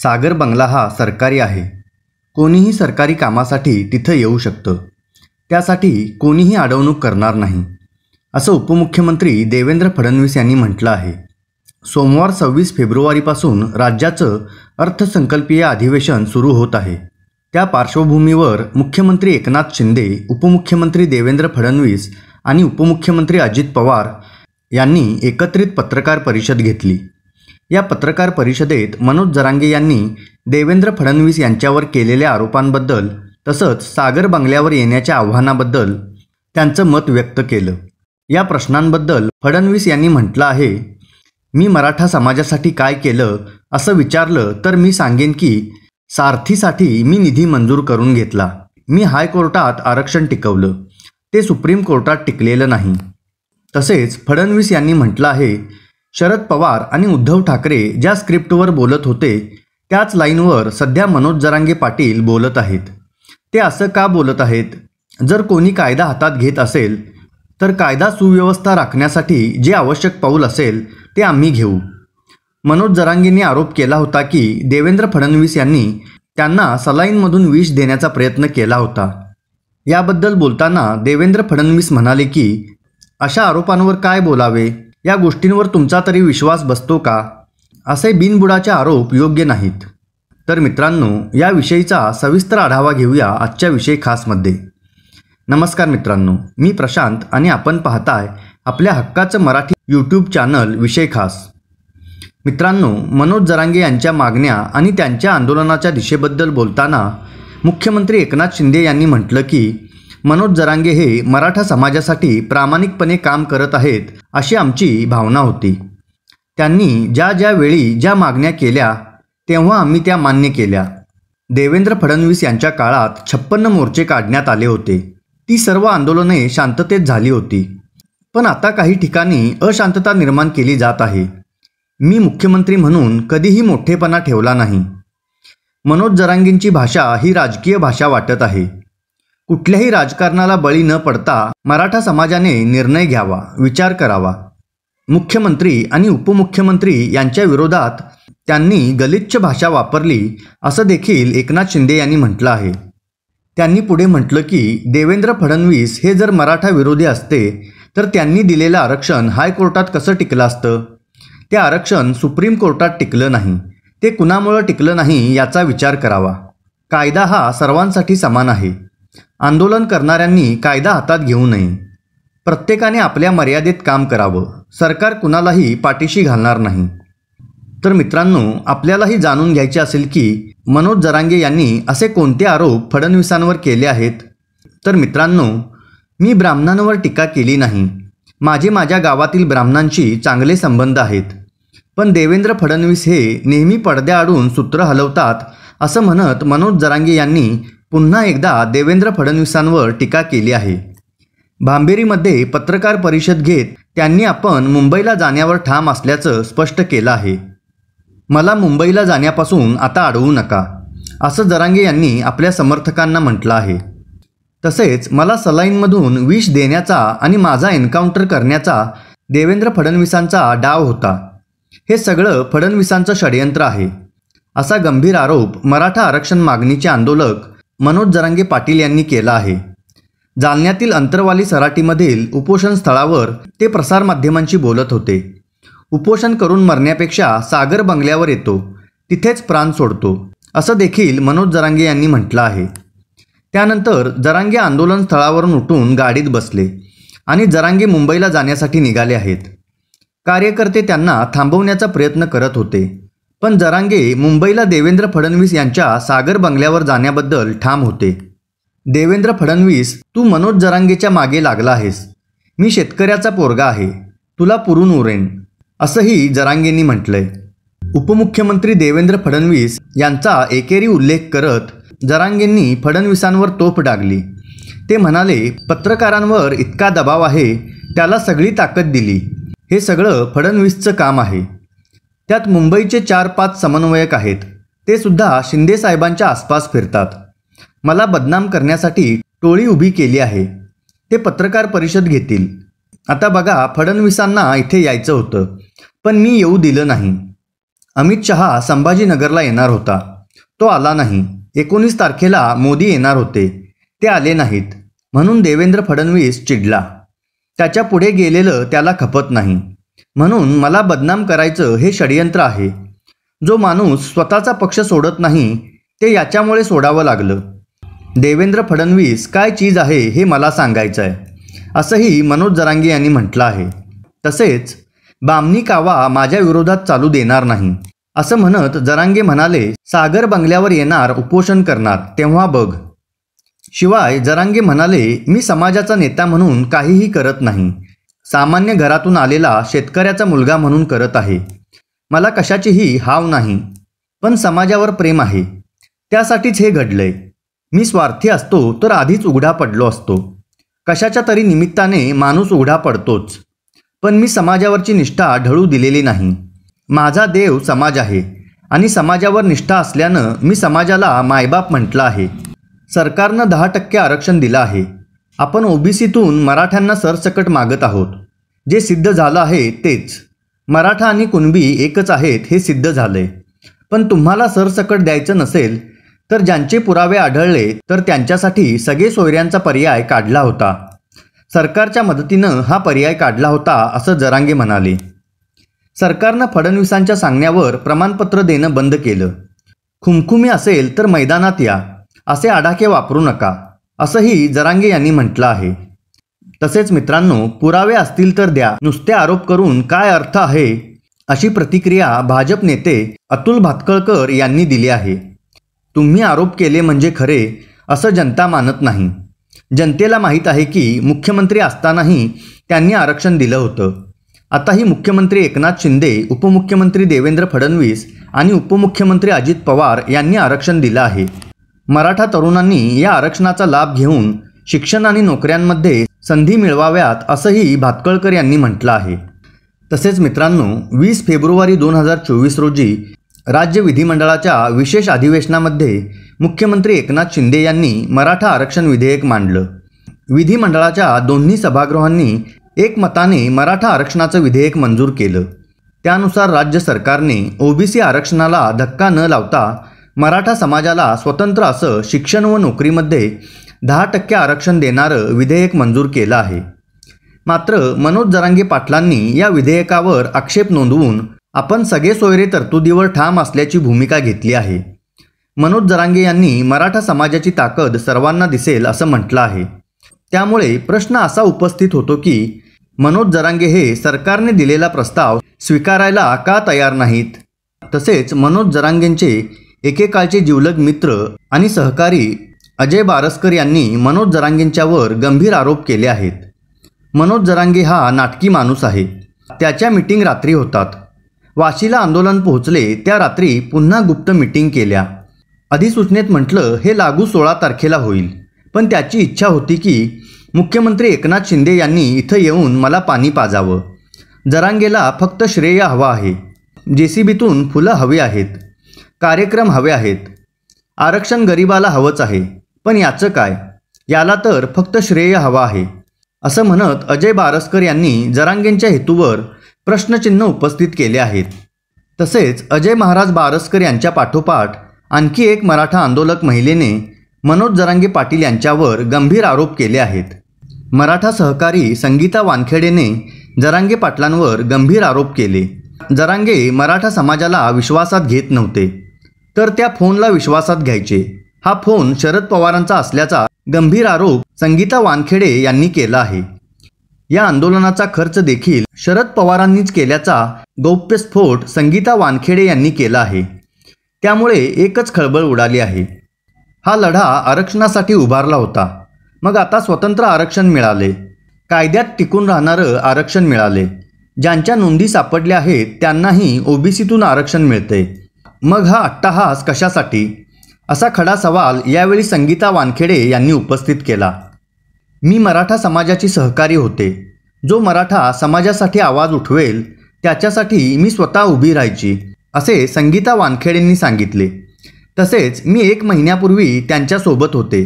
सागर बंगला हा सरकारी आहे. कोणीही सरकारी कामासाठी तिथं येऊ शकतं. त्यासाठी कोणीही अडवणूक करणार नाही, असं उपमुख्यमंत्री देवेंद्र फडणवीस यांनी म्हटलं आहे. सोमवार 26 फेब्रुवारीपासून राज्याचं अर्थसंकल्पीय अधिवेशन सुरू होत आहे. त्या पार्श्वभूमीवर मुख्यमंत्री एकनाथ शिंदे, उपमुख्यमंत्री देवेंद्र फडणवीस आणि उपमुख्यमंत्री अजित पवार यांनी एकत्रित पत्रकार परिषद घेतली. या पत्रकार परिषदेत मनोज जरांगे यांनी देवेंद्र फडणवीस यांच्यावर केलेल्या आरोपांबद्दल तसंच सागर बंगल्यावर येण्याच्या आव्हानाबद्दल त्यांचं मत व्यक्त केलं. या प्रश्नांबद्दल फडणवीस यांनी म्हटलं आहे, मी मराठा समाजासाठी काय केलं असं विचारलं तर मी सांगेन की सारथीसाठी मी निधी मंजूर करून घेतला. मी हायकोर्टात आरक्षण टिकवलं, ते सुप्रीम कोर्टात टिकलेलं नाही. तसेच फडणवीस यांनी म्हटलं आहे, शरद पवार आणि उद्धव ठाकरे ज्या स्क्रिप्टवर बोलत होते त्याच लाईनवर सध्या मनोज जरांगे पाटील बोलत आहेत. ते असं का बोलत आहेत? जर कोणी कायदा हातात घेत असेल तर कायदा सुव्यवस्था राखण्यासाठी जे आवश्यक पाऊल असेल ते आम्ही घेऊ. मनोज जरांगेंनी आरोप केला होता की देवेंद्र फडणवीस यांनी त्यांना सलाईनमधून विष देण्याचा प्रयत्न केला होता. याबद्दल बोलताना देवेंद्र फडणवीस म्हणाले की अशा आरोपांवर काय बोलावे, या गोष्टींवर तुमचा तरी विश्वास बसतो का? असे बिनबुडाचे आरोप योग्य नाहीत. तर मित्रांनो, याविषयीचा सविस्तर आढावा घेऊया आजच्या विषय खासमध्ये. नमस्कार मित्रांनो, मी प्रशांत आणि आपण पाहताय आपल्या हक्काचं मराठी यूट्यूब चॅनल विषय खास. मित्रांनो, मनोज जरांगे यांच्या मागण्या आणि त्यांच्या आंदोलनाच्या दिशेबद्दल बोलताना मुख्यमंत्री एकनाथ शिंदे यांनी म्हटलं की मनोज जरांगे हे मराठा समाजासाठी प्रामाणिकपणे काम करत आहेत अशी आमची भावना होती. त्यांनी ज्या वेळी ज्या मागण्या केल्या तेव्हा आम्ही त्या मान्य केल्या. देवेंद्र फडणवीस यांच्या काळात 56 मोर्चे काढण्यात आले होते. ती सर्व आंदोलने शांततेत झाली होती. पण आता काही ठिकाणी अशांतता निर्माण केली जात आहे. मी मुख्यमंत्री म्हणून कधीही मोठेपणा ठेवला नाही. मनोज जरांगेंची भाषा ही राजकीय भाषा वाटत आहे. कुठल्याही राजकारणाला बळी न पडता मराठा समाजाने निर्णय घ्यावा, विचार करावा. मुख्यमंत्री आणि उपमुख्यमंत्री यांच्या विरोधात त्यांनी गलिच्छ भाषा वापरली असं देखील एकनाथ शिंदे यांनी म्हटलं आहे. त्यांनी पुढे म्हटलं की देवेंद्र फडणवीस हे जर मराठा विरोधी असते तर त्यांनी दिलेलं आरक्षण हायकोर्टात कसं टिकलं असतं? ते आरक्षण सुप्रीम कोर्टात टिकलं नाही. ते कुणामुळं टिकलं नाही याचा विचार करावा. कायदा हा सर्वांसाठी समान आहे. आंदोलन करणाऱ्यांनी कायदा हातात घेऊ नये. प्रत्येकाने आपल्या मर्यादेत काम करावं. सरकार कुणालाही पाठीशी घालणार नाही. तर मित्रांनो, आपल्यालाही जाणून घ्यायचे असेल की मनोज जरांगे यांनी असे कोणते आरोप फडणवीसांवर केले आहेत. तर मित्रांनो, मी ब्राह्मणांवर टीका केली नाही. माझ्या गावातील ब्राह्मणांशी चांगले संबंध आहेत. पण देवेंद्र फडणवीस हे नेहमी पडद्याआडून सूत्र हलवतात असं म्हणत मनोज जरांगे यांनी पुन्हा एकदा देवेंद्र फडणवीसांवर टीका केली आहे. भांबेरीमध्ये पत्रकार परिषद घेत त्यांनी आपण मुंबईला जाण्यावर ठाम असल्याचं स्पष्ट केलं आहे. मला मुंबईला जाण्यापासून आता अडवू नका, असं जरांगे यांनी आपल्या समर्थकांना म्हटलं आहे. तसेच मला सलाईनमधून विष देण्याचा आणि माझा एन्काउंटर करण्याचा देवेंद्र फडणवीसांचा डाव होता. हे सगळं फडणवीसांचं षडयंत्र आहे, असा गंभीर आरोप मराठा आरक्षण मागणीचे आंदोलक मनोज जरांगे पाटील यांनी केला आहे. जालन्यातील अंतरवाली सराटीमधील उपोषण स्थळावर ते प्रसारमाध्यमांशी बोलत होते. उपोषण करून मरण्यापेक्षा सागर बंगल्यावर येतो, तिथेच प्राण सोडतो, असं देखील मनोज जरांगे यांनी म्हटलं आहे. त्यानंतर जरांगे आंदोलन स्थळावरून उठून गाडीत बसले आणि जरांगे मुंबईला जाण्यासाठी निघाले आहेत. कार्यकर्ते त्यांना थांबवण्याचा प्रयत्न करत होते. पण जरांगे मुंबईला देवेंद्र फडणवीस यांच्या सागर बंगल्यावर जाण्याबद्दल ठाम होते. देवेंद्र फडणवीस, तू मनोज जरांगेच्या मागे लागला आहेस. मी शेतकऱ्याचा पोरगा आहे, तुला पुरून उरेन, असंही जरांगेंनी म्हटलंय. उपमुख्यमंत्री देवेंद्र फडणवीस यांचा एकेरी उल्लेख करत जरांगेंनी फडणवीसांवर तोफ डागली. ते म्हणाले, पत्रकारांवर इतका दबाव आहे, त्याला सगळी ताकद दिली. हे सगळं फडणवीसचं काम आहे. त्यात मुंबईचे 4-5 समन्वयक आहेत, ते सुद्धा शिंदे साहेबांच्या आसपास फिरतात. मला बदनाम करण्यासाठी टोळी उभी केली आहे. ते पत्रकार परिषद घेतील. आता बघा, फडणवीसांना इथे यायचं होतं, पण मी येऊ दिलं नाही. अमित शहा संभाजीनगरला येणार होता, तो आला नाही. 19 तारखेला मोदी येणार होते, ते आले नाहीत. म्हणून देवेंद्र फडणवीस चिडला. त्याच्या पुढे गेलेलं त्याला खपत नाही. म्हणून मला बदनाम करायचं हे षडयंत्र आहे. जो माणूस स्वतःचा पक्ष सोडत नाही ते याच्यामुळे सोडावं लागलं. देवेंद्र फडणवीस काय चीज आहे हे मला सांगायचं आहे, असंही मनोज जरांगे यांनी म्हटलं आहे. तसेच बामणी कावा माझ्या विरोधात चालू देणार नाही असं म्हणत जरांगे म्हणाले, सागर बंगल्यावर येणार, उपोषण करणार, तेव्हा बघ. शिवाय जरांगे म्हणाले, मी समाजाचा नेता म्हणून काहीही करत नाही. सामान्य घरातून आलेला शेतकऱ्याचा मुलगा म्हणून करत आहे. मला कशाचीही हाव नाही, पण समाजावर प्रेम आहे. त्यासाठीच हे घडलंय. मी स्वार्थी असतो तर आधीच उघडा पडलो असतो. कशाच्या तरी निमित्ताने माणूस उघडा पडतोच, पण मी समाजावरची निष्ठा ढळू दिलेली नाही. माझा देव समाज आहे आणि समाजावर निष्ठा असल्यानं मी समाजाला मायबाप म्हटलं आहे. सरकारनं 10% आरक्षण दिलं आहे. आपण ओबीसीतून मराठ्यांना सरसकट मागत आहोत. जे सिद्ध झालं आहे तेच. मराठा आणि कुणबी एकच आहेत हे सिद्ध झालंय. पण तुम्हाला सरसकट द्यायचं नसेल तर ज्यांचे पुरावे आढळले तर त्यांच्यासाठी सगळे सोयऱ्यांचा पर्याय काढला होता. सरकारच्या मदतीनं हा पर्याय काढला होता असं जरांगे म्हणाले. सरकारनं फडणवीसांच्या सांगण्यावर प्रमाणपत्र देणं बंद केलं. खुमखुमी असेल तर मैदानात या, असे आडाखे वापरू नका, असंही जरांगे यांनी म्हटलं आहे. तसेच मित्रांनो, पुरावे असतील तर द्या, नुसते आरोप करून काय अर्थ आहे, अशी प्रतिक्रिया भाजप नेते अतुल भातखळकर यांनी दिली आहे. तुम्ही आरोप केले म्हणजे खरे असं जनता मानत नाही. जनतेला माहीत आहे की मुख्यमंत्री असतानाही त्यांनी आरक्षण दिलं होतं. आताही मुख्यमंत्री एकनाथ शिंदे, उपमुख्यमंत्री देवेंद्र फडणवीस आणि उपमुख्यमंत्री अजित पवार यांनी आरक्षण दिलं आहे. मराठा तरुणांनी या आरक्षणाचा लाभ घेऊन शिक्षण आणि नोकऱ्यांमध्ये संधी मिळवाव्यात असंही भातखळकर यांनी म्हटलं आहे. तसेच मित्रांनो, 20 फेब्रुवारी 2024 रोजी राज्य विधिमंडळाच्या विशेष अधिवेशनामध्ये मुख्यमंत्री एकनाथ शिंदे यांनी मराठा आरक्षण विधेयक मांडलं. विधिमंडळाच्या दोन्ही सभागृहांनी एकमताने मराठा आरक्षणाचं विधेयक मंजूर केलं. त्यानुसार राज्य सरकारने ओबीसी आरक्षणाला धक्का न लावता मराठा समाजाला स्वतंत्र असं शिक्षण व नोकरीमध्ये 10% आरक्षण देणारं विधेयक मंजूर केलं आहे. मात्र मनोज जरांगे पाटलांनी या विधेयकावर आक्षेप नोंदवून आपण सगळे सोयरे तरतुदीवर ठाम असल्याची भूमिका घेतली आहे. मनोज जरांगे यांनी मराठा समाजाची ताकद सर्वांना दिसेल असं म्हटलं आहे. त्यामुळे प्रश्न असा उपस्थित होतो की मनोज जरांगे हे सरकारने दिलेला प्रस्ताव स्वीकारायला का तयार नाहीत. तसेच मनोज जरांगेंचे एकेकाळचे जिवलग मित्र आणि सहकारी अजय बारसकर यांनी मनोज जरांगेंच्यावर गंभीर आरोप केले आहेत. मनोज जरांगे हा नाटकी माणूस आहे. त्याच्या मीटिंग रात्री होतात. वाशीला आंदोलन पोहोचले त्या रात्री पुन्हा गुप्त मीटिंग केल्या. अधिसूचनेत म्हटलं हे लागू 16 तारखेला होईल, पण त्याची इच्छा होती की मुख्यमंत्री एकनाथ शिंदे यांनी इथं येऊन मला पाणी पाजावं. जरांगेला फक्त श्रेय हवं आहे. JCBतून फुलं हवी आहेत, कार्यक्रम हवे आहेत. आरक्षण गरिबाला हवंच आहे, पण याचं काय, याला तर फक्त श्रेय हवं आहे, असं म्हणत अजय बारसकर यांनी जरांगेंच्या हेतूवर प्रश्नचिन्ह उपस्थित केले आहेत. तसेच अजय महाराज बारसकर यांच्या पाठोपाठ आणखी एक मराठा आंदोलक महिलेने मनोज जरांगे पाटील यांच्यावर गंभीर आरोप केले आहेत. मराठा सहकारी संगीता वानखेडेने जरांगे पाटलांवर गंभीर आरोप केले. जरांगे मराठा समाजाला विश्वासात घेत नव्हते, तर त्या फोनला विश्वासात घ्यायचे. हा फोन शरद पवारांचा असल्याचा गंभीर आरोप संगीता वानखेडे यांनी केला आहे. या आंदोलनाचा खर्च देखील शरद पवारांनीच केल्याचा गौप्यस्फोट संगीता वानखेडे यांनी केला आहे. त्यामुळे एकच खळबळ उडाली आहे. हा लढा आरक्षणासाठी उभारला होता, मग आता स्वतंत्र आरक्षण मिळाले. कायद्यात टिकून राहणारं आरक्षण मिळाले. ज्यांच्या नोंदी सापडल्या आहेत त्यांनाही ओबीसीतून आरक्षण मिळते. मग हा अट्टाहास कशासाठी, असा खडा सवाल यावेळी संगीता वानखेडे यांनी उपस्थित केला. मी मराठा समाजाची सहकारी होते. जो मराठा समाजासाठी आवाज उठवेल त्याच्यासाठी मी स्वतः उभी राहायची, असे संगीता वानखेडेंनी सांगितले. तसेच मी 1 महिन्यापूर्वी त्यांच्यासोबत होते.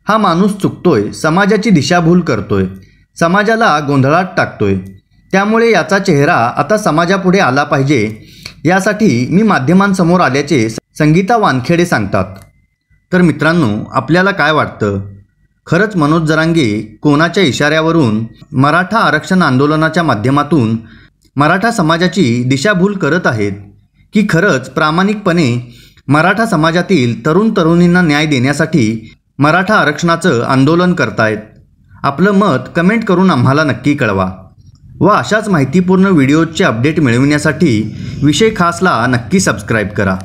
हा माणूस चुकतोय, समाजाची दिशाभूल करतोय, समाजाला गोंधळात टाकतोय. त्यामुळे याचा चेहरा आता समाजापुढे आला पाहिजे, यासाठी मी माध्यमांसमोर आल्याचे संगीता वानखेडे सांगतात. तर मित्रांनो, आपल्याला काय वाटतं? खरंच मनोज जरांगे कोणाच्या इशाऱ्यावरून मराठा आरक्षण आंदोलनाच्या माध्यमातून मराठा समाजाची दिशाभूल करत आहेत, की खरंच प्रामाणिकपणे मराठा समाजातील तरुण तरुणींना न्याय देण्यासाठी मराठा आरक्षणाचं आंदोलन करतायत? आपलं मत कमेंट करून आम्हाला नक्की कळवा व अशाच माहितीपूर्ण व्हिडिओजचे अपडेट मिळविण्यासाठी विषय खासला नक्की सबस्क्राईब करा.